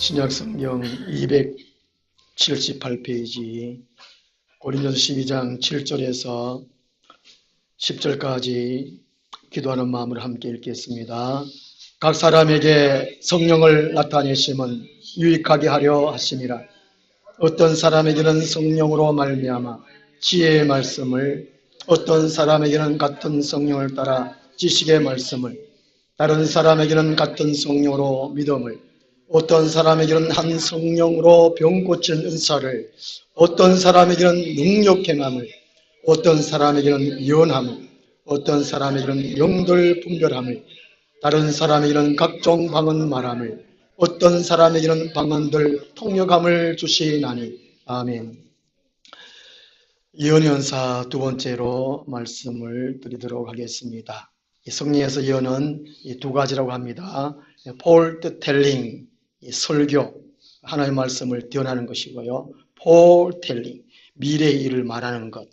신약성경 278페이지 고린도서 12장 7절에서 10절까지 기도하는 마음으로 함께 읽겠습니다. 각 사람에게 성령을 나타내심은 유익하게 하려 하심이라. 어떤 사람에게는 성령으로 말미암아 지혜의 말씀을, 어떤 사람에게는 같은 성령을 따라 지식의 말씀을, 다른 사람에게는 같은 성령으로 믿음을, 어떤 사람에게는 한 성령으로 병 고치는 은사를, 어떤 사람에게는 능력 행함을, 어떤 사람에게는 예언함을, 어떤 사람에게는 영들 분별함을, 다른 사람에게는 각종 방언 말함을, 어떤 사람에게는 방언들 통역함을 주시나니. 아멘. 예언의 은사 두 번째로 말씀을 드리도록 하겠습니다. 성령에서 예언은 두 가지라고 합니다. 포르텔링, 설교, 하나님의 말씀을 대언하는 것이고요. 포르텔링, 미래의 일을 말하는 것.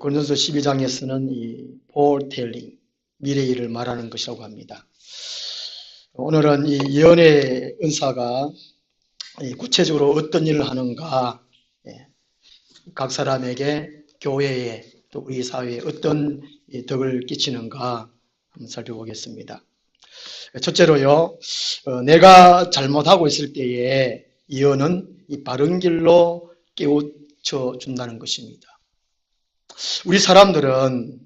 고린도서 12장에서는 이 포르텔링, 미래의 일을 말하는 것이라고 합니다. 오늘은 이 예언의 은사가 구체적으로 어떤 일을 하는가, 각 사람에게, 교회에, 또 우리 사회에 어떤 덕을 끼치는가 한번 살펴보겠습니다. 첫째로요, 내가 잘못하고 있을 때에 예언은 이 바른 길로 깨우쳐 준다는 것입니다. 우리 사람들은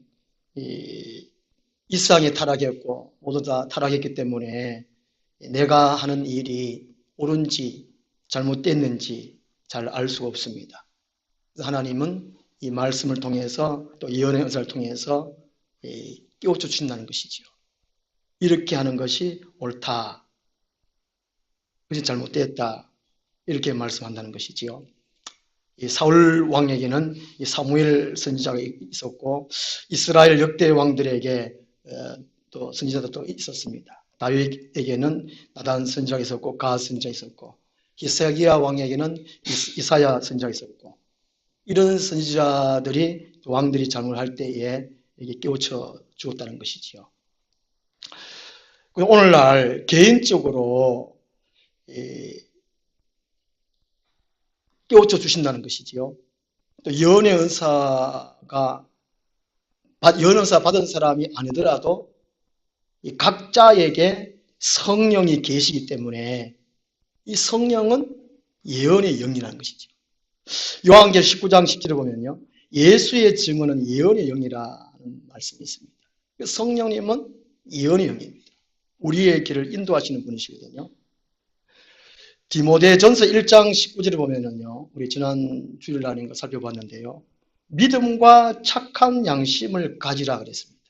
이 세상에 타락했고 모두 다 타락했기 때문에 내가 하는 일이 옳은지 잘못됐는지 잘 알 수가 없습니다. 하나님은 이 말씀을 통해서 또 예언의 은사를 통해서 깨우쳐 주신다는 것이죠. 이렇게 하는 것이 옳다, 그것이 잘못됐다, 이렇게 말씀한다는 것이지요. 이 사울 왕에게는 이 사무엘 선지자가 있었고 이스라엘 역대 왕들에게 또 선지자도 있었습니다. 다윗에게는 나단 선지자가 있었고 가 선지자가 있었고 히스기야 왕에게는 이사야 선지자가 있었고, 이런 선지자들이 왕들이 잘못할 때에 이게 깨우쳐 주었다는 것이지요. 오늘날 개인적으로 깨우쳐 주신다는 것이지요. 또 예언의 은사가 예언 은사 받은 사람이 아니더라도 이 각자에게 성령이 계시기 때문에 이 성령은 예언의 영이라는 것이죠. 요한계시록 19장 10절에 보면요, 예수의 증언은 예언의 영이라는 말씀이 있습니다. 성령님은 예언의 영입니다. 우리의 길을 인도하시는 분이시거든요. 디모데전서 1장 19절에 보면은요, 우리 지난 주일날인 거 살펴봤는데요, 믿음과 착한 양심을 가지라 그랬습니다.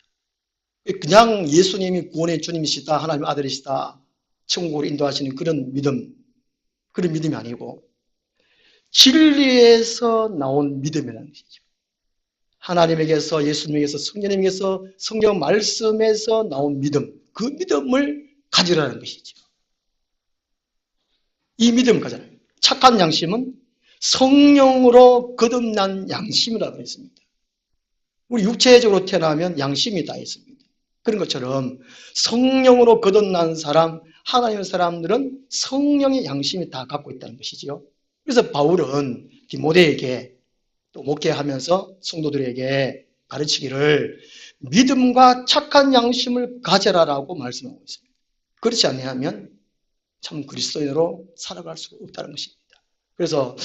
그냥 예수님이 구원의 주님이시다, 하나님 아들이시다, 천국으로 인도하시는 그런 믿음이 아니고 진리에서 나온 믿음이라는 것이죠. 하나님에게서, 예수님에게서, 성령님에게서, 성경 말씀에서 나온 믿음, 그 믿음을 가지라는 것이죠. 이 믿음을 가져라. 착한 양심은 성령으로 거듭난 양심이라고 했습니다. 우리 육체적으로 태어나면 양심이 다 있습니다. 그런 것처럼 성령으로 거듭난 사람, 하나님의 사람들은 성령의 양심이 다 갖고 있다는 것이죠. 그래서 바울은 디모데에게 또 목회하면서 성도들에게 가르치기를 믿음과 착한 양심을 가져라라고 말씀하고 있습니다. 그렇지 않으면 참 그리스도인으로 살아갈 수가 없다는 것입니다. 그래서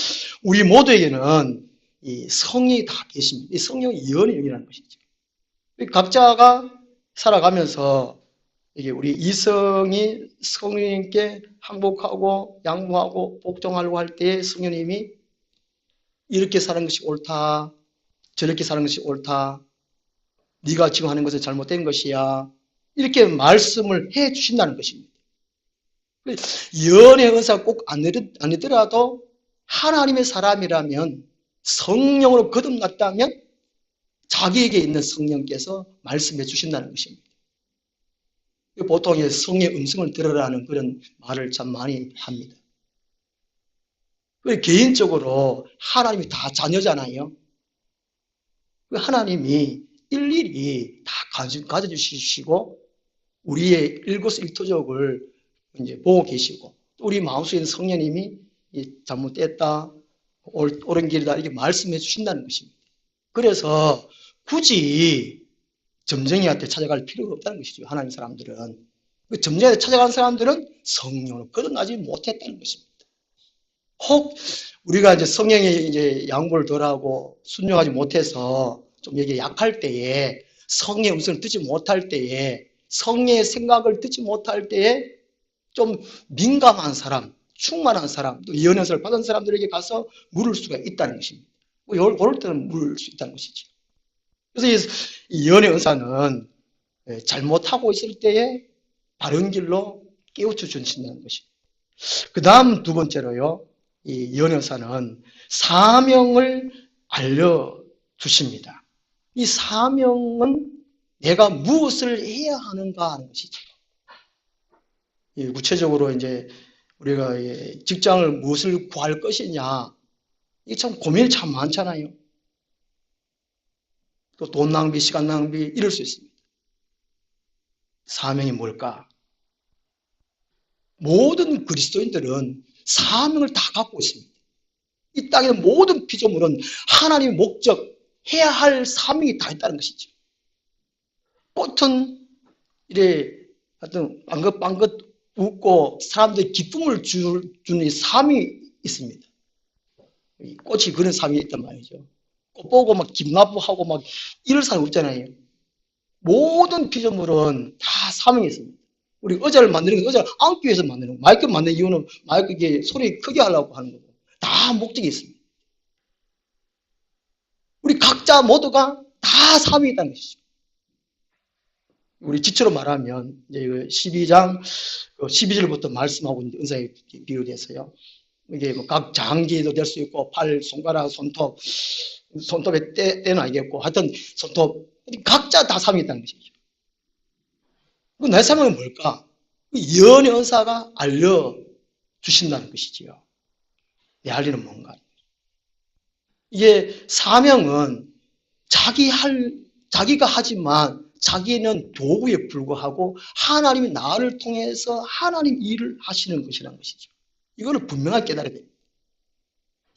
우리 모두에게는 이 성이 다 계십니다. 이 성령이 예언의 영이라는 것이죠. 각자가 살아가면서 이게 우리 이성이 성령님께 항복하고 양보하고 복종하려고 할 때 성령님이 이렇게 사는 것이 옳다, 저렇게 사는 것이 옳다, 네가 지금 하는 것은 잘못된 것이야, 이렇게 말씀을 해 주신다는 것입니다. 예언의 은사가 꼭 아니더라도 하나님의 사람이라면, 성령으로 거듭났다면 자기에게 있는 성령께서 말씀해 주신다는 것입니다. 보통 성의 음성을 들으라는 그런 말을 참 많이 합니다. 개인적으로 하나님이 다 자녀잖아요. 하나님이 일일이 다 가져주시고 우리의 일거수일투족을 이제 보고 계시고 우리 마음속에 있는 성령님이 잘못됐다, 옳은 길이다 이렇게 말씀해 주신다는 것입니다. 그래서 굳이 점쟁이한테 찾아갈 필요가 없다는 것이죠. 하나님 사람들은. 그 점쟁이한테 찾아간 사람들은 성령으로 거듭나지 못했다는 것입니다. 혹 우리가 이제 성령의 이제 양보를 덜하고 순종하지 못해서 좀 여기 약할 때에, 성령의 음성을 듣지 못할 때에, 성령의 생각을 듣지 못할 때에 좀 민감한 사람, 충만한 사람, 또 예언을 받은 사람들에게 가서 물을 수가 있다는 것입니다. 그럴 때는 물을 수 있다는 것이죠. 그래서 이 예언의 은사는 잘못하고 있을 때에 바른 길로 깨우쳐 주신다는 것입니다. 그 다음 두 번째로요, 이 예언의 은사는 사명을 알려주십니다. 이 사명은 내가 무엇을 해야 하는가 하는 것이죠. 구체적으로 이제 우리가 직장을 무엇을 구할 것이냐, 이게 참 고민이 참 많잖아요. 또 돈 낭비, 시간 낭비 이럴 수 있습니다. 사명이 뭘까? 모든 그리스도인들은 사명을 다 갖고 있습니다. 이 땅의 모든 피조물은 하나님의 목적, 해야 할 사명이 다 있다는 것이죠. 꽃은 이래 하여튼 빵긋빵긋 웃고 사람들이 기쁨을 주는 사명이 있습니다. 꽃이 그런 사명이 있단 말이죠. 꽃 보고 막 기분 나쁘하고 막 이럴 사람 없잖아요. 모든 피조물은 다 사명이 있습니다. 우리 의자를 만드는 건 의자를 앉기 위해서 만드는 거고, 마이크 만드는 이유는 마이크 소리 크게 하려고 하는 거고, 다 목적이 있습니다. 우리 각자 모두가 다 사명이 있다는 것이죠. 우리 지체로 말하면 이제 12장 12절부터 말씀하고 있는 은사에 비유돼서요. 이게 뭐 각 장기도 될 수 있고, 팔, 손가락, 손톱에 때는 알겠고, 하여튼 손톱, 각자 다 사명이 있다는 것이죠. 내 사명은 뭘까? 예언의 은사가 알려주신다는 것이지요. 내 할 일은 뭔가. 이게 사명은 자기가 하지만 자기는 도구에 불과하고 하나님이 나를 통해서 하나님 일을 하시는 것이라는 것이죠. 이걸 분명하게 깨달아야 됩니다.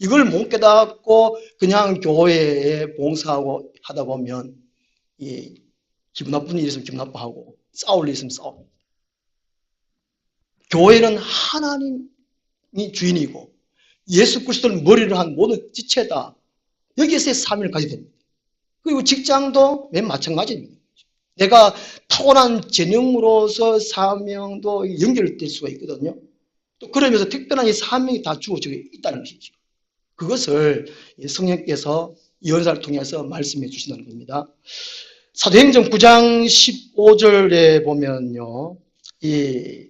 이걸 못 깨닫고 그냥 교회에 봉사하고 하다 보면 기분 나쁜 일이 있으면 기분 나빠하고 싸울 일이 있으면 싸웁니다. 교회는 하나님이 주인이고 예수 그리스도를 머리로 한 모든 지체다. 여기에서의 사명을 가지게 됩니다. 그리고 직장도 맨 마찬가지입니다. 내가 타고난 재능으로서 사명도 연결될 수가 있거든요. 또 그러면서 특별한 이 사명이 다 주어지고 있다는 것이죠. 그것을 성령께서 예언사를 통해서 말씀해 주신다는 겁니다. 사도행전 9장 15절에 보면요, 이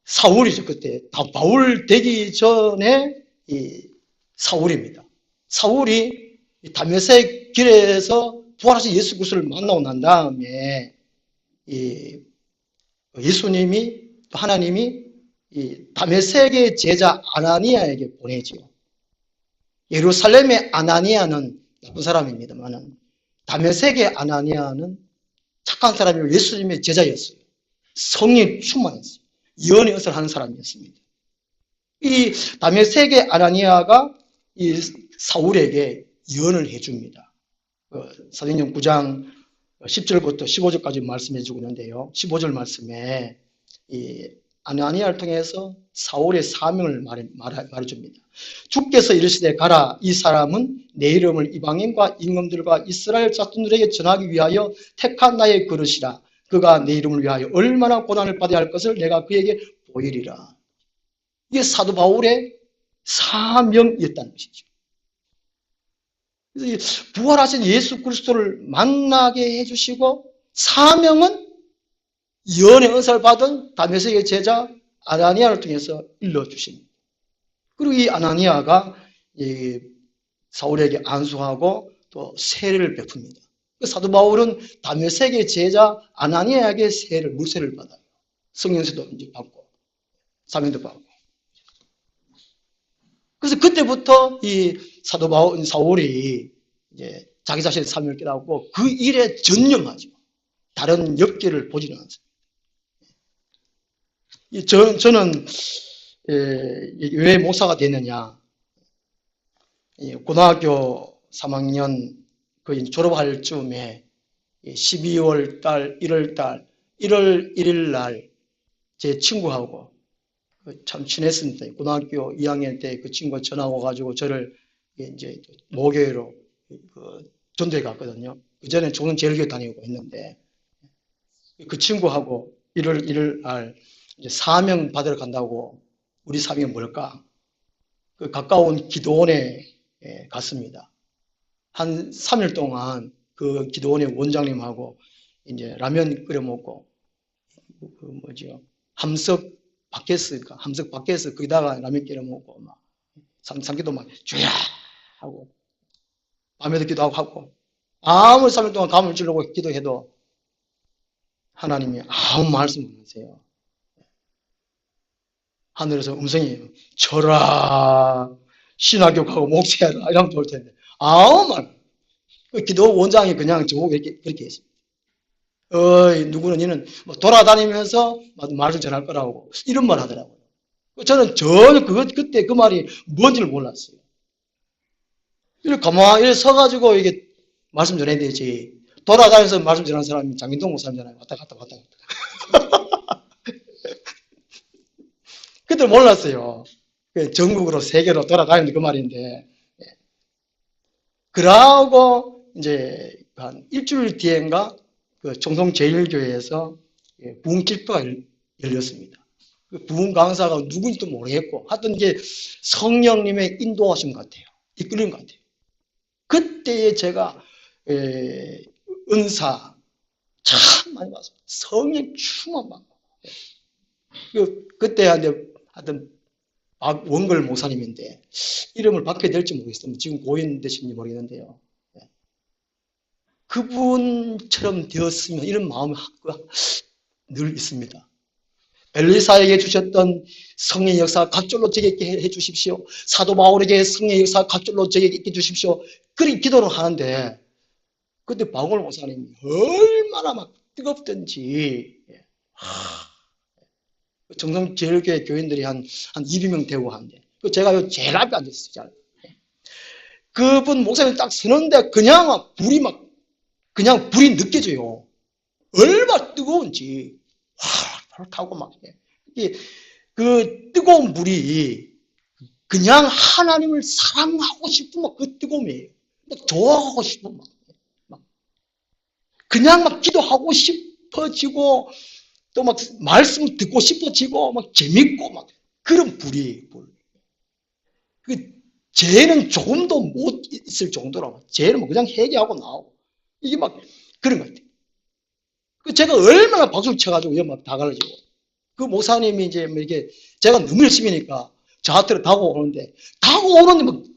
사울이죠. 그때 바울 되기 전에 이 사울입니다. 사울이 다메섹 길에서 부활하신 예수 그리스도를 만나고 난 다음에 예수님이, 하나님이 다메섹의 제자 아나니아에게 보내지요. 예루살렘의 아나니아는 나쁜 사람입니다만 다메섹의 아나니아는 착한 사람이고 예수님의 제자였어요. 성령이 충만했어요. 예언의 은사를 하는 사람이었습니다. 이 다메섹의 아나니아가 이 사울에게 예언을 해줍니다. 사도행전 9장 10절부터 15절까지 말씀해 주고 있는데요. 15절 말씀에 이 아나니아를 통해서 사울의 사명을 말해줍니다. 주께서 이르시되 가라, 이 사람은 내 이름을 이방인과 임금들과 이스라엘 자손들에게 전하기 위하여 택한 나의 그릇이라. 그가 내 이름을 위하여 얼마나 고난을 받아야 할 것을 내가 그에게 보이리라. 이게 사도 바울의 사명이었다는 것이죠. 그래서 부활하신 예수 그리스도를 만나게 해주시고, 사명은 예언의 은사를 받은 다메섹의 제자 아나니아를 통해서 일러주십니다. 그리고 이 아나니아가 사울에게 안수하고 또 세례를 베풉니다. 사도 바울은 다메섹의 제자 아나니아에게 물세를 받아요. 성령세도 이제 받고 사명도 받고. 그래서 그때부터 이 사울이 이제 자기 자신의 사명을 깨닫고 그 일에 전념하죠. 다른 역기를 보지는 않습니다. 저는 왜 목사가 됐느냐. 고등학교 3학년 거의 졸업할 쯤에 12월 달, 1월 달, 1월 1일 날 제 친구하고 참 친했습니다. 고등학교 2학년 때 그 친구가 전화 와가지고 저를 이제 모교회로 전도에 갔거든요. 그 전에 저는 제일교회 다니고 있는데 그 친구하고 1월 1일 날 이제 사명 받으러 간다고 우리 사명이 뭘까? 그 가까운 기도원에 갔습니다. 한 3일 동안 그 기도원의 원장님하고 이제 라면 끓여 먹고 그 뭐죠? 함석 밖에서 거기다가 라면 끓여 먹고 막 삼기도 막 주야 하고 밤에도 기도하고 아무리 3일 동안 감을 주려고 기도해도 하나님이 아무 말씀 안 하세요. 하늘에서 음성이 절라 신학교가고 목사라 이러면 좋을 텐데 아무 말. 그 기도 원장이 그냥 저보고 그렇게 했습니다. 누구는 이는 뭐 돌아다니면서 말을 전할 거라고 이런 말 하더라고요. 저는 전혀 그때 그 말이 뭔지를 몰랐어요. 이렇게 가만히 서가지고 이게 말씀 전해야 되지. 돌아다니면서 말씀 전하는 사람이 장민동 목사님잖아요. 왔다 갔다. 그때 몰랐어요. 전국으로 세계로 돌아다니는 그 말인데. 그러고 이제 한 일주일 뒤엔가 그 청송제일교회에서 부흥 집회가 열렸습니다. 그 부흥 강사가 누군지도 모르겠고 하여튼 이게 성령님의 인도하심 같아요. 이끌림 같아요. 그때에 제가 은사 참 많이 받았습니다. 성령 충만 받고 그때 하여튼 박원걸 목사님인데 이름을 받게 될지 모르겠어요. 지금 고인 되신지 모르겠는데요. 그분처럼 되었으면 이런 마음이 늘 있습니다. 엘리사에게 주셨던 성령의 역사 각절로 제게 있게 해주십시오. 사도 바울에게 성령의 역사 각절로 제게 있게 해주십시오. 그렇게 기도를 하는데 그때 박원걸 목사님이 얼마나 막 뜨겁던지 정성제일교회 교인들이 한 200명 되고 한데 제가 제일 앞에 앉았어요. 그분 목사님 딱 서는데 그냥 막 불이 느껴져요. 얼마나 뜨거운지 타고 막 그 뜨거운 불이 그냥 하나님을 사랑하고 싶은 막 그 뜨거움이에요. 좋아하고 싶은 막 그냥 막 기도하고 싶어지고 또 막 말씀 듣고 싶어지고 막 재밌고 막 그런 불이 그 죄는 조금도 못 있을 정도로 죄는 뭐 그냥 회개하고 나오고 이게 막 그런 것 같아요. 제가 얼마나 박수를 쳐가지고 막 다 갈라지고 그 목사님이 이제 뭐 이게 제가 너무 열심히니까 저한테로 다가오는데 막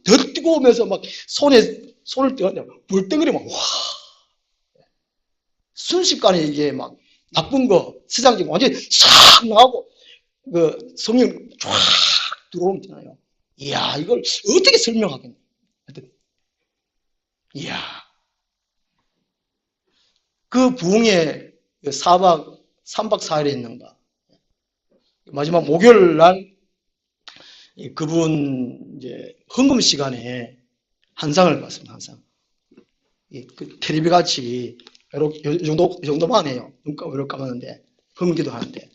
더 뜨거우면서 막 손을 떼가지고 불덩어리 막 와 순식간에 이게 막 나쁜 거 세상이 완전히 싹 나가고 그 성령 쫙 들어오잖아요. 이야 이걸 어떻게 설명하겠냐. 이야 그 부흥에 3박 4일에 있는가 마지막 목요일 날 그분 이제 헌금 시간에 한상을 봤습니다. 한상. 그 텔레비 같이 이 정도만 해요. 눈가 이렇게 감았는데 헌기도 하는데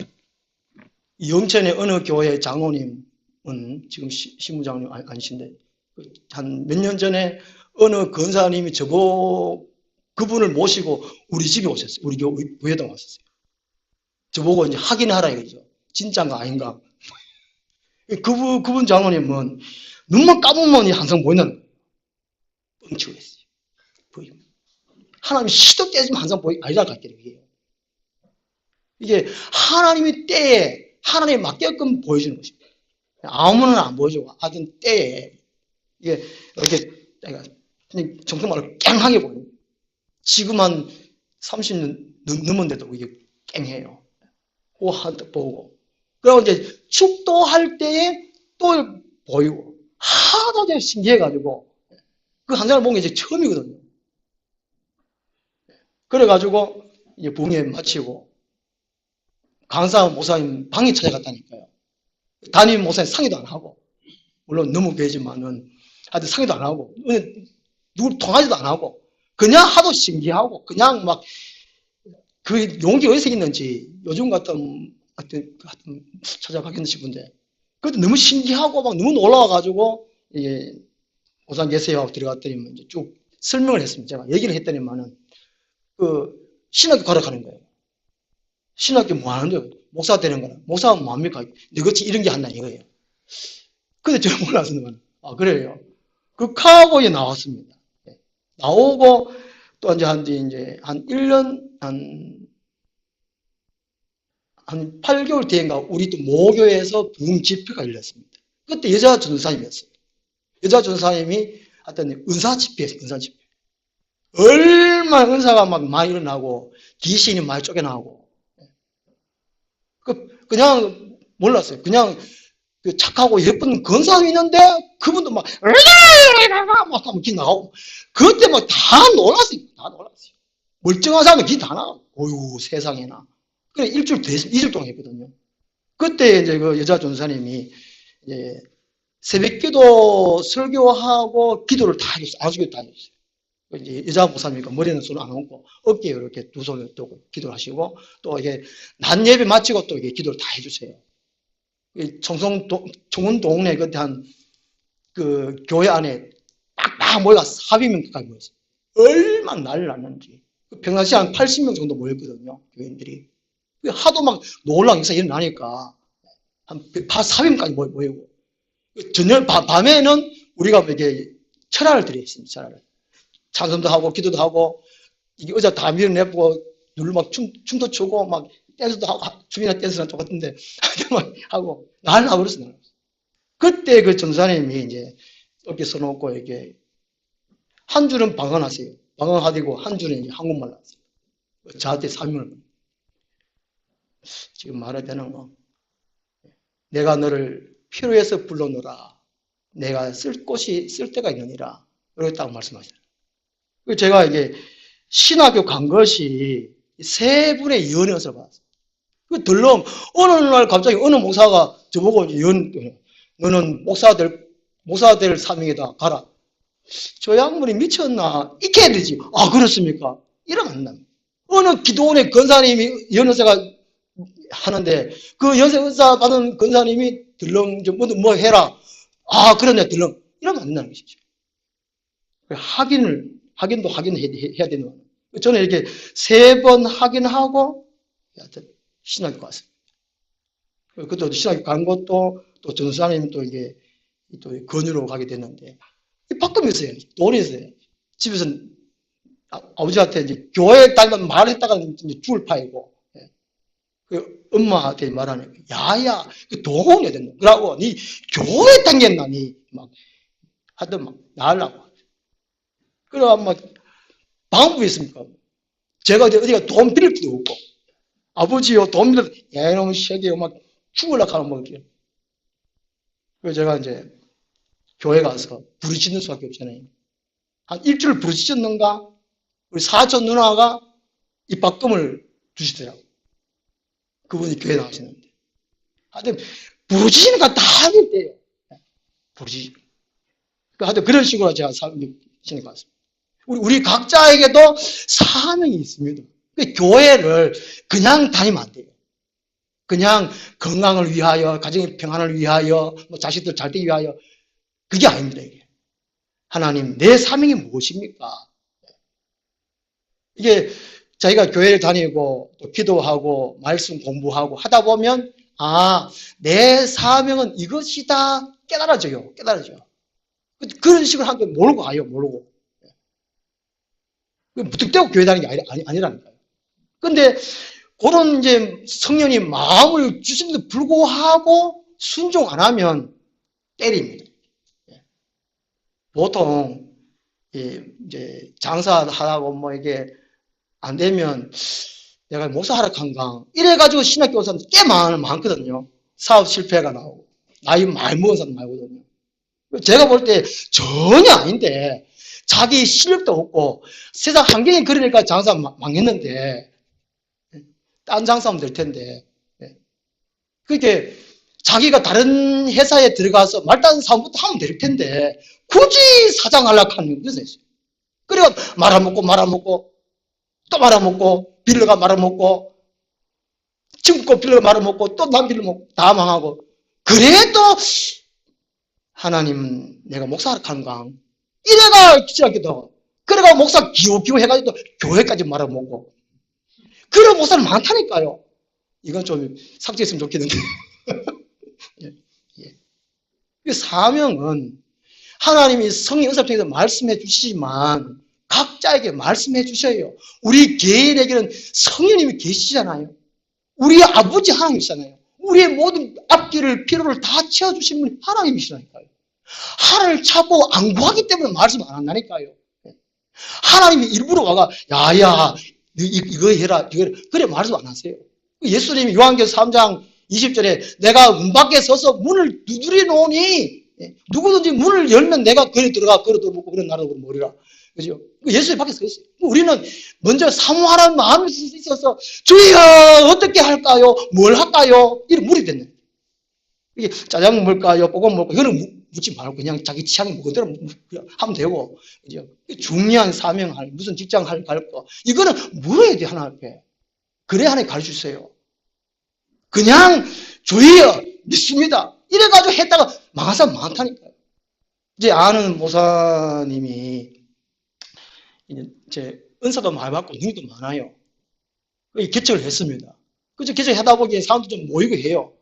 영천의 어느 교회 장로님은 지금 신부장님 아니신데 한 몇 년 전에 어느 권사님이 그분을 모시고 우리 집에 오셨어요. 우리 교회당 왔었어요. 저보고 이제 확인하라 이거죠. 진짜인가 아닌가. 그분 장로님은 눈만 감으면 항상 보이는 뻥치고 있어요. 하나님이 시도 깨지면 항상 아니라 갈게요. 이게 하나님이 때에 하나님에 맞게끔 보여주는 것입니다. 아무나 안 보여주고 하여튼 때에 이게 이렇게 정말로 깽하게 보여요. 지금 한 30년 넘었는데도 이게 깽해요. 한턱 보고. 그리고 이제 축도할 때에 또 보이고. 하도 신기해가지고. 그 한 장을 본 게 이제 처음이거든요. 그래가지고, 이제 부흥회 마치고, 강사 목사님 방에 찾아갔다니까요. 담임 목사님 상의도 안 하고, 물론 너무 배지만은 하여튼 상의도 안 하고, 누굴 통하지도 안 하고, 그냥 하도 신기하고, 그냥 막 그 용기 어디서 있는지 요즘 같은 찾아가겠는 싶은데, 그것도 너무 신기하고 막 너무 놀라워가지고, 이게 목사님 계세요 하고 들어갔더니 이제 쭉 설명을 했습니다. 제가 얘기를 했더니만은 그 신학교 가러 가는 거예요. 신학교 뭐 하는데요? 목사 되는 거는 목사는 뭐합니까? 너같이 이런 게 한다 이거예요. 근데 제가 몰랐습니다. 아 그래요. 그 카고에 나왔습니다. 나오고 또 이제 한 1년 한 8개월 뒤인가 우리 또 모교에서 부흥 집회가 열렸습니다. 그때 여자 전도사님이었어요. 여자 전도사님이 하여튼 은사 집회였어요. 은사 집회. 얼마나 은사가 막 많이 일어나고 귀신이 많이 쫓겨나고 그냥 몰랐어요. 그냥 그 착하고 예쁜 권사도 있는데 그분도 막 하면 기 나가고 그때 막 다 놀랐어요. 다 놀랐어요. 멀쩡한 사람은 기 다 나가고 어휴 세상에나. 그래 일주일 됐습니다. 2주 동안 했거든요. 그때 이제 그 여자 전사님이 이제 새벽기도 설교하고 기도를 다 해줬어요. 아주기도 다 해줬어요. 이제 여자 목사님이니까 머리는 손 안 얹고 어깨에 이렇게 두 손을 두고 기도를 하시고 또 이게 낮 예배 마치고 또 이게 기도를 다 해주세요. 청운 동네 그때 한 그 교회 안에 빡빡 모여가 400명까지 모였어요. 얼마나 난리 났는지. 평상시에 한 80명 정도 모였거든요. 교인들이. 하도 막 놀라운 역사 일어나니까 한 400명까지 모이고 저녁 밤에는 우리가 이게 철야를 드렸습니다. 철야를. 찬송도 하고 기도도 하고 이게 의자 다 밀어내고 눌러 막 춤도 추고 막 댄스도 하고 춤이나 댄스랑 똑같은데 막 하고 난리 나버렸어요. 그때 그 전사님이 이제 이렇게 써놓고 이렇게 한 줄은 방언하세요. 방언하시고 한 줄은 이제 한국말 하세요. 저한테 설명을 지금 말해야 되는 거. 내가 너를 필요해서 불러놓으라. 내가 쓸 때가 있느니라. 이렇게 딱 말씀하시죠. 제가 이게 신학교 간 것이 세 분의 연애에서 봤어요. 그 들렁 어느 날 갑자기 어느 목사가 저보고 너는 목사 될 사명이다 가라. 저 양반이 미쳤나? 있게 해야 되지. 아 그렇습니까? 이러면 안 납니다. 어느 기도원의 권사님이 연애사가 하는데 그 연세의사 받은 권사님이 들렁 뭐 해라. 아 그러냐 들렁 이러면 안 된다는 것이죠. 확인도 확인해야 되는 거예요. 저는 이렇게 3번 확인하고 신학교 갔습니다. 그것도 신학교 간 것도 또 전사님 또 이게 또 권유로 가게 됐는데 바꿈이 있어요. 돈이 있어요. 집에서 아버지한테 이제 교회 다니면 말했다가 이제 죽을 파이고 그 엄마한테 말하니까 야야 그 돈 내야 된다. 그러고 니 교회 다녔나 니 막 하여튼 막 나으려고. 그래 막 방법이 있습니까? 제가 어디가 돈 빌릴 필요 없고 아버지요 돈 빌려 야 이놈 새끼요 막 죽으려고 하는 거죠. 그래서 제가 이제 교회 가서 부르짖는 수밖에 없잖아요. 한 일주일 부르짖었는가 우리 사촌 누나가 입학금을 주시더라고요. 그분이 교회 나오시는데 하여튼 부르짖는 거 다 하길 때요. 부르짖. 하여튼 그런 식으로 제가 삶이 지닌 것 같습니다. 우리 각자에게도 사명이 있습니다. 교회를 그냥 다니면 안 돼요. 그냥 건강을 위하여, 가정의 평안을 위하여, 뭐 자식들 잘 되기 위하여 그게 아닙니다. 이게. 하나님 내 사명이 무엇입니까? 이게 자기가 교회를 다니고 또 기도하고 말씀 공부하고 하다 보면 내 사명은 이것이다 깨달아져요. 그런 식으로 한 게 모르고 가요. 모르고. 무턱대고 교회 다니는 게 아니라니까요. 근데 그런 이제 성령이 마음을 주심에도 불구하고 순종 안 하면 때립니다. 보통 이제 장사하고 뭐 이게 안 되면 내가 목사하러 간가 이래가지고 신학교 온 사람 꽤 많거든요. 사업 실패가 나오고 나이 많이 먹은 사람 많거든요. 제가 볼 때 전혀 아닌데 자기 실력도 없고 세상 환경이 그러니까 장사 망했는데 딴 장사하면 될 텐데 그게 자기가 다른 회사에 들어가서 말단 사업부터 하면 될 텐데 굳이 사장 하려고 하는 것이 있어요. 그래가 말아먹고 또 말아먹고 빌려가 말아먹고 친구 거 빌려가 말아먹고 또 남 빌려먹고 다 망하고 그래도 하나님은 내가 목사를 하는가 이래가 기절하기도 그래가 목사 기호 해가지고 또 교회까지 말아먹고 그런 목사는 많다니까요. 이건 좀 삭제했으면 좋겠는데 예. 사명은 하나님이 성령 은사를 통해서 말씀해 주시지만 각자에게 말씀해 주셔요. 우리 개인에게는 성령님이 계시잖아요. 우리 아버지 하나님이시잖아요. 우리의 모든 앞길을 필요를 다 채워주신 분이 하나님이시라니까요. 하나님을 찾고 안 구하기 때문에 말씀 안 한다니까요. 하나님이 일부러 와가 야야 이거 해라 이거 해라. 그래 말씀 안 하세요. 예수님이 요한계시록 3장 20절에 내가 문 밖에 서서 문을 두드려 놓으니 누구든지 문을 열면 내가 그리 들어가 걸어 들어먹고 그런 나라로 모리라. 그죠? 예수님 밖에 서 있어요. 우리는 먼저 사모하는 마음이 있어서 주여 어떻게 할까요? 뭘 할까요? 이런 물이 됐네. 이게 짜장 먹을까요? 볶음 먹을까요? 이거는 묻지 말고 그냥 자기 취향이 뭐대로 하면 되고. 그죠? 중요한 사명할 무슨 직장 할 거 이거는 물어야 돼 하나 앞에. 그래야 하나님 가르쳐 주세요. 그냥 주여 믿습니다. 이래가지고 했다가 망한 사람 많다니까요. 이제 아는 모사님이 이제 은사도 많이 받고 능력도 많아요. 개척을 했습니다. 그래서 개척하다 보기에 사람도 좀 모이고 해요.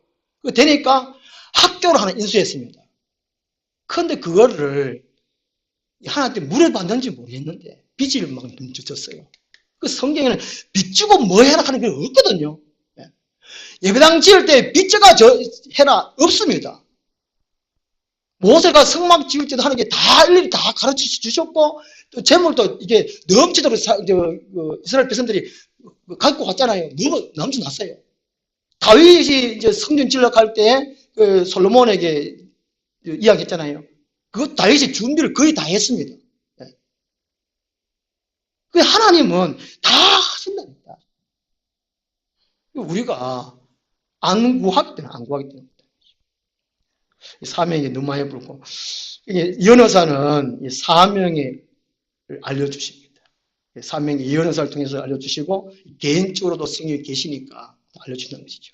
되니까 학교를 하나 인수했습니다. 그런데 그거를 하나한테 물어봤는지 모르겠는데 빚을 막 줬어요. 그 성경에는 빚 주고 뭐 해라 하는 게 없거든요. 예배당 지을 때 빚져가 해라 없습니다. 모세가 성막 지을 때도 하는 게 다 일일이 다 가르쳐 주셨고 또 재물도 이게 넘치도록 이스라엘 백성들이 갖고 갔잖아요. 넘쳐났어요. 다윗이 이제 성전 지으려고 때 그 솔로몬에게 이야기했잖아요. 그것 다윗이 준비를 거의 다 했습니다. 그 하나님은 다 하신다니까. 우리가 안 구하기 때문에 사명이 너무 많이 불고 연어사는 사명을 알려주십니다. 사명이 연어사를 통해서 알려주시고 개인적으로도 성령이 계시니까 알려준다는 것이죠.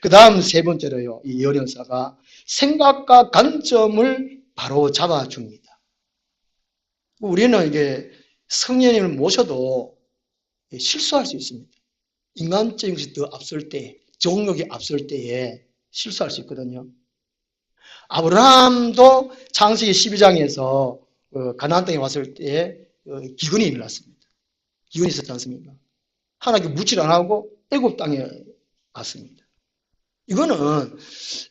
그 다음 세 번째로요. 이 연어사가 생각과 관점을 바로 잡아줍니다. 우리는 이게 성령님을 모셔도 실수할 수 있습니다. 인간적인 것이 더 앞설 때, 정욕이 앞설 때에 실수할 수 있거든요. 아브라함도 창세기 12장에서 가나안 땅에 왔을 때에 기근이 일어났습니다. 기근이 있었지 않습니까? 하나님께 묻지를 안 하고 애굽 땅에 갔습니다. 이거는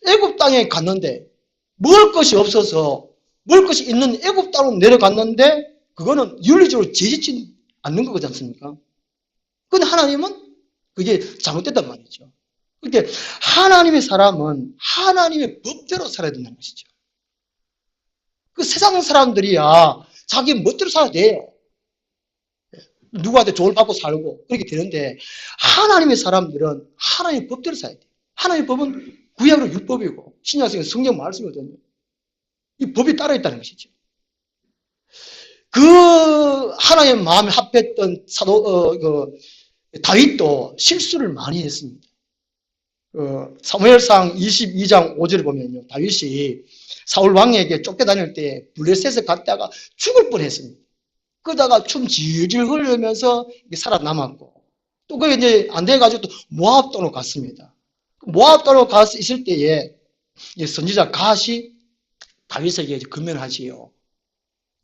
애굽 땅에 갔는데 먹을 것이 없어서 먹을 것이 있는 애굽 땅으로 내려갔는데 그거는 윤리적으로 제지치 않는 거지 않습니까? 근데 하나님은 그게 잘못됐단 말이죠. 그러니까 하나님의 사람은 하나님의 법대로 살아야 된다는 것이죠. 그 세상 사람들이야 자기 멋대로 살아야 돼요. 누구한테 조언을 받고 살고 그렇게 되는데 하나님의 사람들은 하나님의 법대로 살아야 돼요. 하나님의 법은 구약으로 율법이고 신약성은 성경 말씀이거든요. 이 법이 따라 있다는 것이죠. 그 하나님의 마음에 합했던 다윗도 실수를 많이 했습니다. 사무엘상 22장 5절을 보면요. 다윗이 사울 왕에게 쫓겨다닐 때 블레셋에 갔다가 죽을 뻔했습니다. 그러다가 춤 질질 흘리면서 살아남았고 또 그게 이제 안 돼가지고 또 모압 땅으로 갔습니다. 모압 땅으로 가서 있을 때에 선지자 갓이 다윗에게 금면하지요.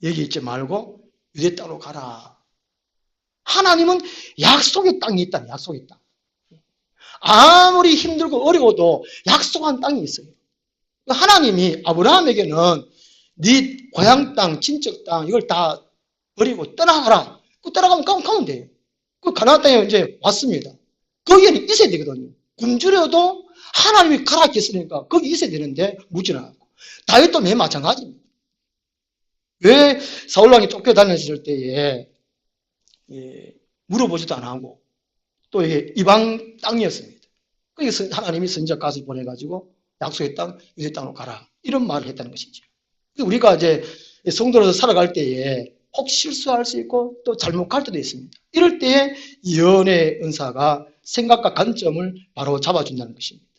여기 있지 말고 유대 땅으로 가라. 하나님은 약속의 땅이 있다. 약속의 땅. 아무리 힘들고 어려워도 약속한 땅이 있어요. 하나님이 아브라함에게는 네 고향 땅, 친척 땅 이걸 다 버리고 떠나가라. 그 떠나가면 돼요. 그 가나안 땅에 이제 왔습니다. 거기에는 있어야 되거든요. 굶주려도 하나님이 가라 했으니까 거기 있어야 되는데 묻지 않았고 다윗도 매 마찬가지입니다. 왜 사울왕이 쫓겨다녔을 때에 물어보지도 안 하고 또 이게 이방 땅이었습니다. 그래서 하나님이 선지자 가서 보내가지고 약속의 땅, 유대 땅으로 가라. 이런 말을 했다는 것이죠. 우리가 이제 성도로서 살아갈 때에 혹 실수할 수 있고 또 잘못할 때도 있습니다. 이럴 때에 예언의 은사가 생각과 관점을 바로 잡아준다는 것입니다.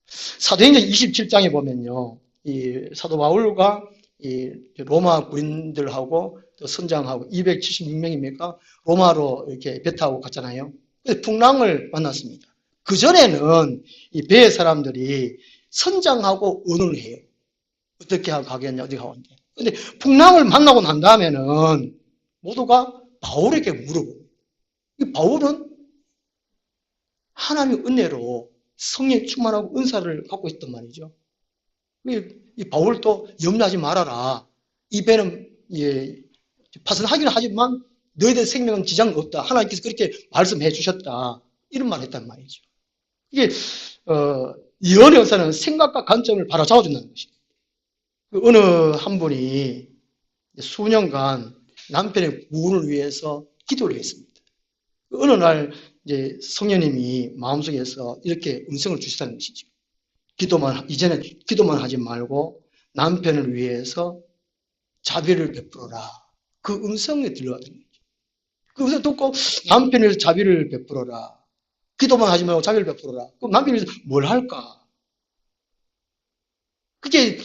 사도행전 27장에 보면요, 이 사도 바울과 이 로마 군인들하고 또 선장하고 276명입니까? 로마로 이렇게 배 타고 갔잖아요. 풍랑을 만났습니다. 그 전에는 이 배의 사람들이 선장하고 의논을 해요. 어떻게 하고 가겠냐, 어디 가겠냐. 근데 풍랑을 만나고 난 다음에는 모두가 바울에게 물어보고, 이 바울은 하나님의 은혜로 성령에 충만하고 은사를 갖고 있단 말이죠. 이 바울도 염려하지 말아라. 이 배는 파선하기는 하지만 너희들 생명은 지장 없다. 하나님께서 그렇게 말씀해 주셨다. 이런 말을 했단 말이죠. 이게 예언의 은사는 생각과 관점을 바로 잡아준다는 것입니다. 어느 한 분이 수년간 남편의 구원을 위해서 기도를 했습니다. 어느 날 이제 성령님이 마음속에서 이렇게 음성을 주시다는 것이죠. 이제는 기도만 하지 말고 남편을 위해서 자비를 베풀어라. 그 음성이 들려가는 거죠. 그 음성 듣고 남편을 위해서 자비를 베풀어라. 기도만 하지 말고 자비를 베풀어라. 그럼 남편이 위해서 뭘 할까? 그게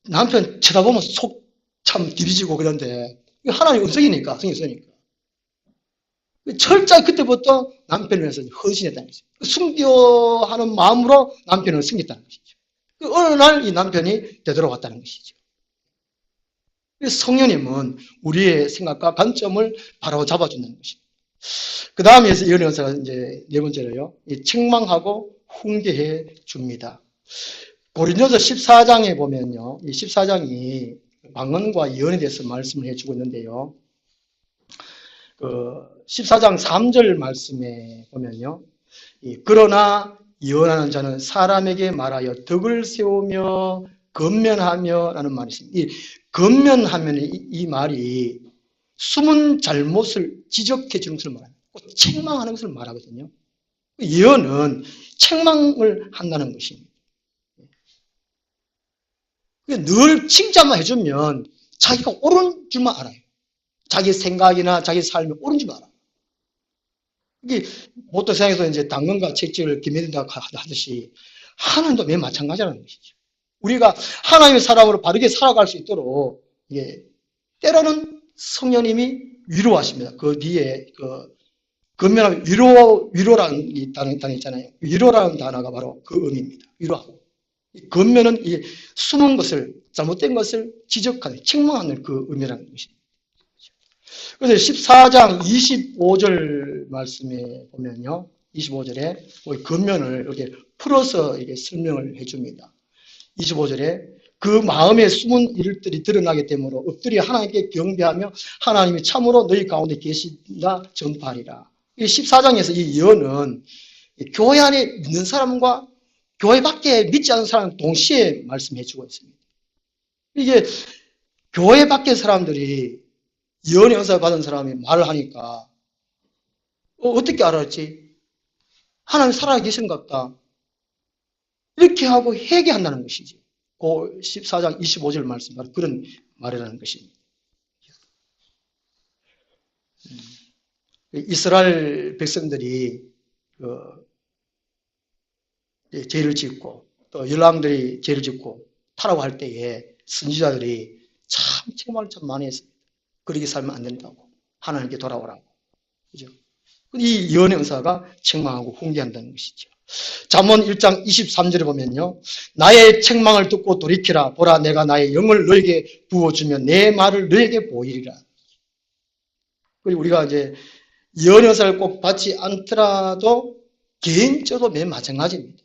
남편 쳐다보면 속 참 디비지고 그런데 하나님의 음성이니까, 성의 음성이니까. 철저히 그때부터 남편을 위해서 헌신했다는 것이죠. 순교하는 마음으로 남편을 섬겼다는 것이죠. 어느 날 이 남편이 되돌아왔다는 것이죠. 성령님은 우리의 생각과 관점을 바로 잡아준다는 것입니다. 그 다음에 예언의 은사가 이제 네 번째로요, 책망하고 훈계해 줍니다. 고린도서 14장에 보면요, 이 14장이 방언과 예언에 대해서 말씀을 해주고 있는데요. 14장 3절 말씀에 보면요. 그러나 예언하는 자는 사람에게 말하여 덕을 세우며 건면하며 라는 말이 있습니다. 이 건면하면 이 말이 숨은 잘못을 지적해 주는 것을 말합니다. 책망하는 것을 말하거든요. 예언은 책망을 한다는 것입니다. 늘 칭찬만 해주면 자기가 옳은 줄만 알아요. 자기 생각이나 자기 삶이 옳은 줄 알아. 이게 보통 세상에서 이제 당근과 채찍을 기매된다고 하듯이 하나님도 매우 마찬가지라는 것이죠. 우리가 하나님의 사람으로 바르게 살아갈 수 있도록 때로는 성령님이 위로하십니다. 그 뒤에 건면하면 위로라는 단어 있잖아요. 위로라는 단어가 바로 그 의미입니다. 위로하고. 건면은 숨은 것을, 잘못된 것을 지적하는, 책망하는 그 의미라는 것입니다. 그래서 14장 25절 말씀에 보면요. 25절에 건면을 이렇게 풀어서 이렇게 설명을 해줍니다. 25절에 그 마음에 숨은 일들이 드러나게 되므로 엎드려 하나님께 경배하며 하나님이 참으로 너희 가운데 계신다 전파하리라. 이 14장에서 이 예언은 교회 안에 있는 사람과 교회 밖에 믿지 않는 사람 동시에 말씀해 주고 있습니다. 이게 교회 밖의 사람들이 예언의 은사 받은 사람이 말을 하니까 어떻게 알았지? 하나님 살아계신 것 같다. 이렇게 하고 회개한다는 것이지. 그 14장 25절 말씀, 바로 그런 말이라는 것입니다. 이스라엘 백성들이 죄를 짓고 또 열왕들이 죄를 짓고 타락할 때에 선지자들이 참 책망을 참 많이 했습니다. 그렇게 살면 안 된다고. 하나님께 돌아오라고. 그죠? 이 예언의 은사가 책망하고 훈계한다는 것이죠. 잠언 1장 23절에 보면요. 나의 책망을 듣고 돌이키라. 보라, 내가 나의 영을 너에게 부어주면 내 말을 너에게 보이리라. 그리고 우리가 이제 예언의 은사를 꼭 받지 않더라도 개인적으로 맨 마찬가지입니다.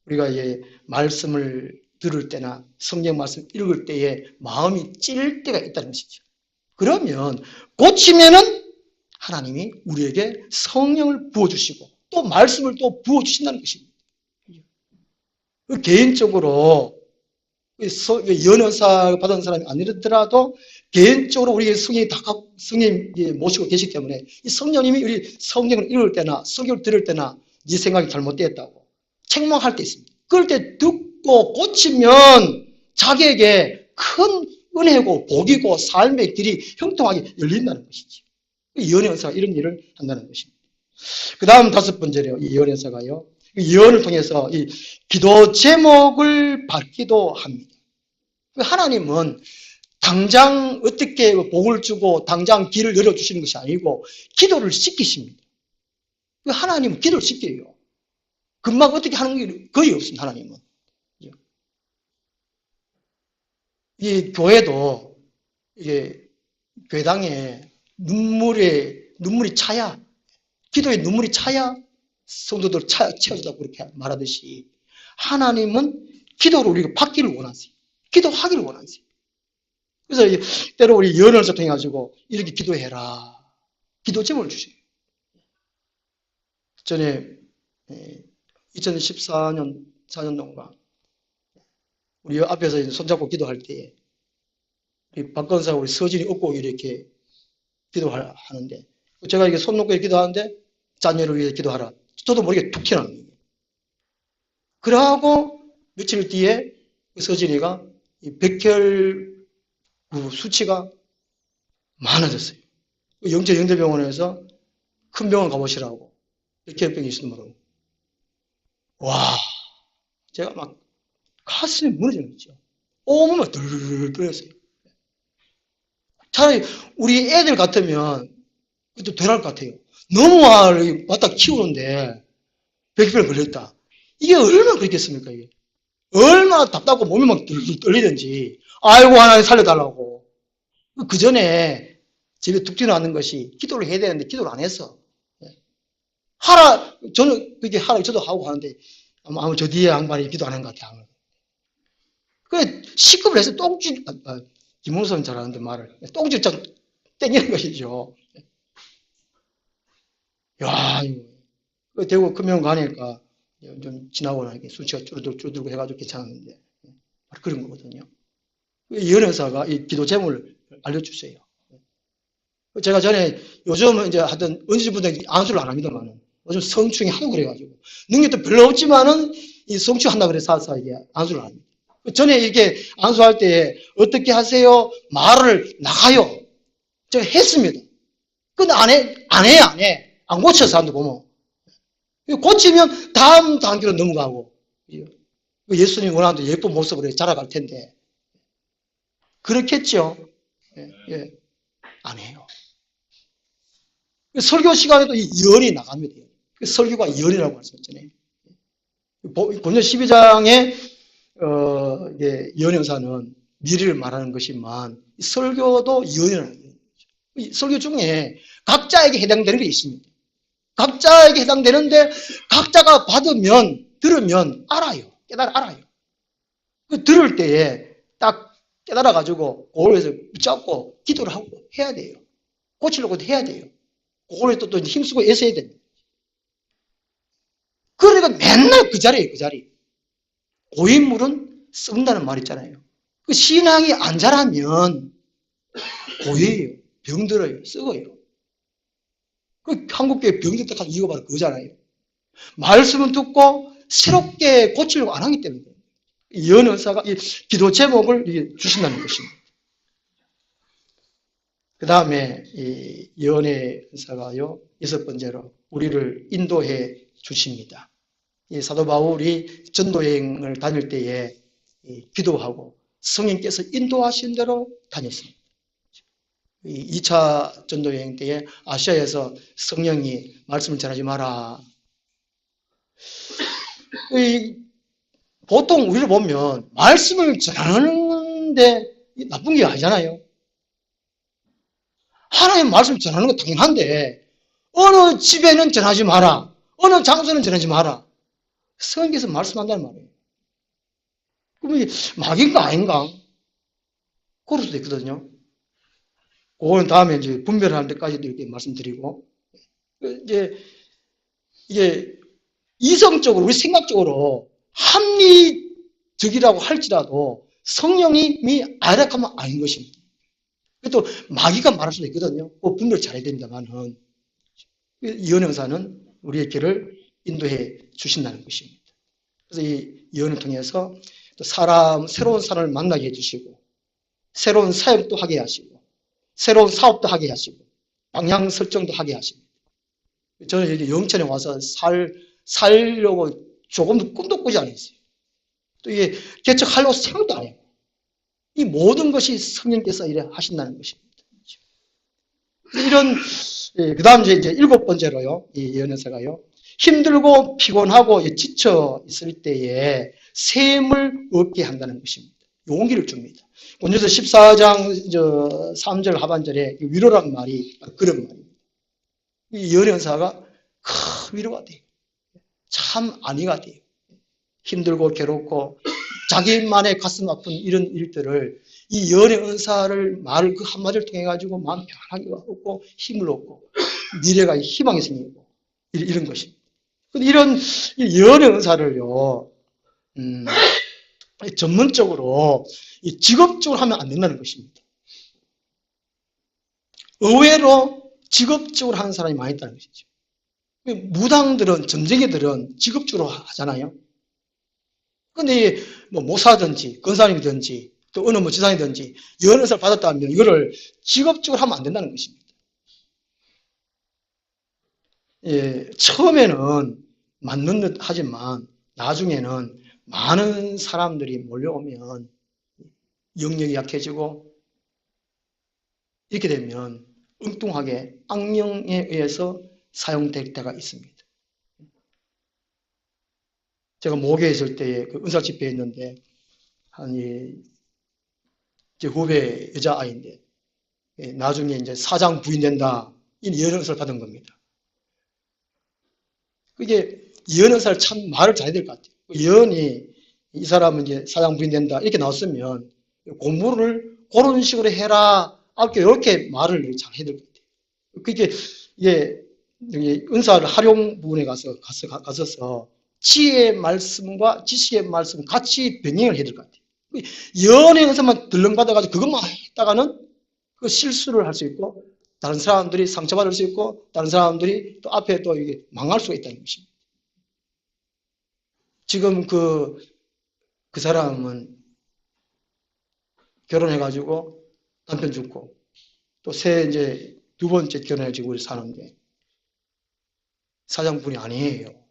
우리가 이제 말씀을 들을 때나 성경 말씀 읽을 때에 마음이 찔릴 때가 있다는 것이죠. 그러면 고치면은 하나님이 우리에게 성령을 부어주시고 또 말씀을 또 부어주신다는 것입니다. 개인적으로 연언사 받은 사람이 아니더라도 개인적으로 우리에게 성령님 모시고 계시기 때문에 이 성령님이 우리 성경을 읽을 때나 성경을 들을 때나 네 생각이 잘못되었다고 책망할 때 있습니다. 그럴 때 듣고 고치면 자기에게 큰 은혜고 복이고 삶의 길이 형통하게 열린다는 것이죠. 예언의 은사가 이런 일을 한다는 것입니다. 그 다음 다섯 번째로요. 이 예언의 은사가요. 예언을 통해서 이 기도 제목을 받기도 합니다. 하나님은 당장 어떻게 복을 주고 당장 길을 열어주시는 것이 아니고 기도를 시키십니다. 하나님은 기도를 시켜요. 금방 어떻게 하는 게 거의 없습니다. 하나님은. 이 교회도 이게 교회당에 눈물이 차야, 기도에 눈물이 차야 성도들 채워주다고 그렇게 말하듯이 하나님은 기도를 우리가 받기를 원하세요. 기도하기를 원하세요. 그래서 때로 우리 예언을 통해 가지고 이렇게 기도해라. 기도 제목을 주세요. 전에 2014년 4년동안 우리 앞에서 손잡고 기도할 때 우리 박건사 우리 서진이 업고 이렇게 기도하는데 제가 이렇게 손 놓고 기도하는데 자녀를 위해 기도하라. 저도 모르게 툭 튀어나온 거예요. 그러고 며칠 뒤에 서진이가 백혈 수치가 많아졌어요. 영재병원에서 큰 병원 가보시라고 백혈병이 있으면 모르고 와 제가 막 가슴이 무너지는 거죠. 온몸이 덜덜 떨었어요. 차라리 우리 애들 같으면 그것도 덜할 것 같아요. 너무 왔다 키우는데 백혈병 걸렸다. 이게 얼마나 그렇겠습니까? 이게 얼마나 답답하고 몸이 막 덜덜 떨리든지 아이고 하나님 살려달라고. 그 전에 집에 툭 튀어나왔는 것이 기도를 해야 되는데 기도를 안 했어. 하라 저는 그게 하라 저도 하고 하는데 아마 저 뒤에 양반이 기도 안 한 것 같아. 그 시급을 해서 똥줄 김홍선 잘하는데 말을 똥줄 좀 땡기는 것이죠. 야, 이거 대구 금연 가니까 좀 지나고 나니까 수치가 줄어들고 해가지고 괜찮았는데 그런 거거든요. 예언사가 이 기도 제목을 알려주세요. 제가 전에 요즘은 이제 하여튼 은지분들 안수를 안 합니다만은 요즘 성충이 하고 그래가지고 능력도 별로 없지만은 이 성충 한다 그래서 이게 안수를 안 합니다. 전에 이렇게 안수할 때 어떻게 하세요? 말을 나가요. 제가 했습니다. 근데 안 해. 안 고쳐 사람들 보면. 고치면 다음 단계로 넘어가고. 예수님 원하는 예쁜 모습으로 자라갈 텐데. 그렇겠죠? 예. 안 해요. 설교 시간에도 이 예언이 나갑니다. 설교가 예언이라고 말씀했잖아요. 본전 12장에 예언형사는 미래를 말하는 것이지만 설교도 예언이라는 거예요. 설교 중에 각자에게 해당되는 게 있습니다. 각자에게 해당되는데 각자가 들으면 알아요. 알아요. 그 들을 때에 딱 깨달아가지고 그걸에서 붙잡고 기도를 하고 해야 돼요. 고치려고 해야 돼요. 그걸 또 힘쓰고 애써야 됩니다. 그러니까 맨날 그 자리에 그 자리. 고인물은 썩는다는 말 있잖아요. 그 신앙이 안 자라면 고예요. 병들어요. 썩어요. 그 한국교회 병들다 한 이유가 바로 그거잖아요. 말씀은 듣고 새롭게 고치려고 안 하기 때문에 예언의사가 이 기도 제목을 주신다는 것입니다. 그 다음에 이 예언의 은사가요, 여섯 번째로 우리를 인도해 주십니다. 이 사도 바울이 전도여행을 다닐 때에 기도하고 성령께서 인도하신 대로 다녔습니다. 2차 전도여행 때에 아시아에서 성령이 말씀을 전하지 마라. 보통 우리를 보면 말씀을 전하는데 나쁜 게 아니잖아요. 하나님 말씀 전하는 거 당연한데 어느 집에는 전하지 마라. 어느 장소는 전하지 마라. 성령께서 말씀한다는 말이에요. 그럼 이게 막인가 아닌가? 그럴 수도 있거든요. 그거는 다음에 이제 분별하는 데까지도 이렇게 말씀드리고 이제 이게 이성적으로 우리 생각적으로 합리적이라고 할지라도 성령님이 아락하면 아닌 것입니다. 또 마귀가 말할 수도 있거든요. 분별 잘해야 됩니다만은 예언의사는 우리의 길을 인도해 주신다는 것입니다. 그래서 이 예언을 통해서 또 새로운 사람을 만나게 해주시고, 새로운 사역도 하게 하시고, 새로운 사업도 하게 하시고, 방향 설정도 하게 하십니다. 저는 이제 영천에 와서 살려고 조금도 꿈도 꾸지 않았어요. 또 이게 개척하려고 생각도 안 해요. 이 모든 것이 성령께서 이래 하신다는 것입니다. 이런, 그 다음 이제 7번째로요, 이 예언사가요, 힘들고 피곤하고 지쳐 있을 때에 셈을 얻게 한다는 것입니다. 용기를 줍니다. 본주에서 14장 3절 하반절에 위로란 말이 그런 말입니다. 이 예언사가 큰 위로가 돼요. 참 안위가 돼요. 힘들고 괴롭고 자기만의 가슴 아픈 이런 일들을 이 예언의 은사를 말을 그 한마디를 통해 가지고 마음 편하게 얻고 힘을 얻고 미래가 희망이 생기고 이런 것입니다. 이런 예언의 은사를요, 전문적으로 직업적으로 하면 안 된다는 것입니다. 의외로 직업적으로 하는 사람이 많이 있다는 것이죠. 무당들은, 전쟁이들은 직업적으로 하잖아요. 근데 뭐 모사든지 권사님이든지 또 어느 뭐 지사이든지 예언 은사를 받았다면 이거를 직업적으로 하면 안 된다는 것입니다. 예, 처음에는 맞는 듯 하지만 나중에는 많은 사람들이 몰려오면 영역이 약해지고 이렇게 되면 엉뚱하게 악령에 의해서 사용될 때가 있습니다. 제가 모교에 있을 때 그 은사 집회에 있는데 제 후배 여자아이인데 나중에 이제 사장 부인된다 이 예언사를 받은 겁니다. 그게 예언사를 참 말을 잘해야 될 것 같아요. 예언이 이 사람은 이제 사장 부인된다 이렇게 나왔으면 공부를 그런 식으로 해라 이렇게 말을 잘 해야 될 것 같아요. 그게 이게 은사를 활용 부분에 가서서 지혜의 말씀과 지식의 말씀 같이 병행을 해야 될 것 같아요. 예언의 은사만 들렁받아가지고 그것만 했다가는 그 실수를 할 수 있고 다른 사람들이 상처받을 수 있고 다른 사람들이 또 앞에 또 이게 망할 수가 있다는 것입니다. 지금 그 사람은 결혼해가지고 남편 죽고 또 이제 두 번째 결혼해가지고 사는데 사장분이 아니에요.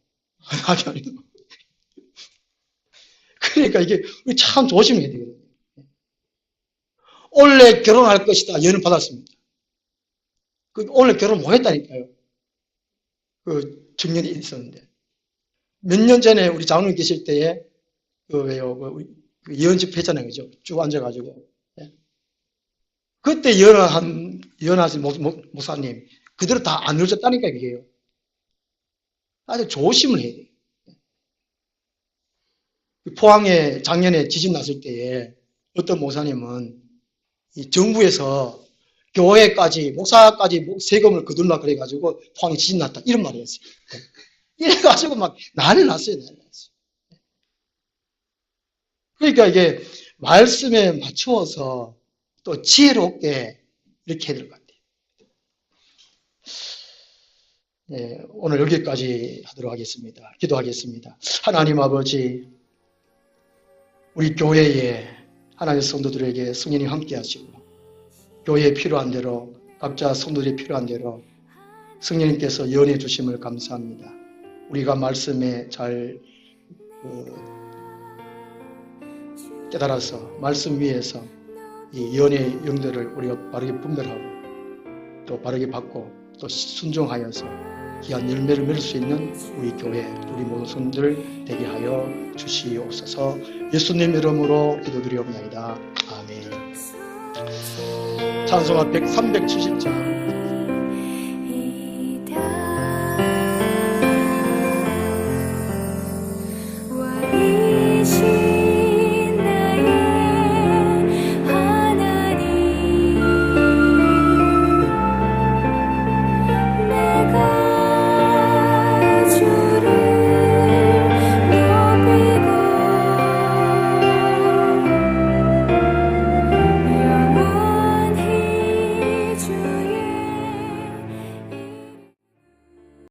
그러니까 이게 참 조심해야 되거든요. 원래 결혼할 것이다. 예언을 받았습니다. 원래 결혼 못 했다니까요. 그 청년이 있었는데. 몇 년 전에 우리 장로님 계실 때에 예언 집회 했잖아요. 그죠? 쭉 앉아가지고. 그때 예언하신 목사님, 그대로 다 안 이루어졌다니까, 그게요. 아주 조심을 해야 돼요. 포항에 작년에 지진 났을 때에 어떤 목사님은 이 정부에서 교회까지, 목사까지 세금을 거둘라 그래가지고 포항에 지진 났다. 이런 말을 했어요. 이래가지고 막 난리 났어요. 그러니까 이게 말씀에 맞추어서 또 지혜롭게 이렇게 해야 될 것 같아요. 네, 오늘 여기까지 하도록 하겠습니다. 기도하겠습니다. 하나님 아버지, 우리 교회에 하나님의 성도들에게 성령이 함께 하시고 교회에 필요한 대로 각자 성도들이 필요한 대로 성령님께서 연해 주심을 감사합니다. 우리가 말씀에 잘 깨달아서 말씀 위에서 이 연의 영들을 우리가 바르게 분별하고 또 바르게 받고 또 순종하여서 귀한 열매를 맺을 수 있는 우리 교회, 우리 모든 성도들 되게 하여 주시옵소서. 예수님 이름으로 기도드리옵나이다. 아멘. 찬송가 370장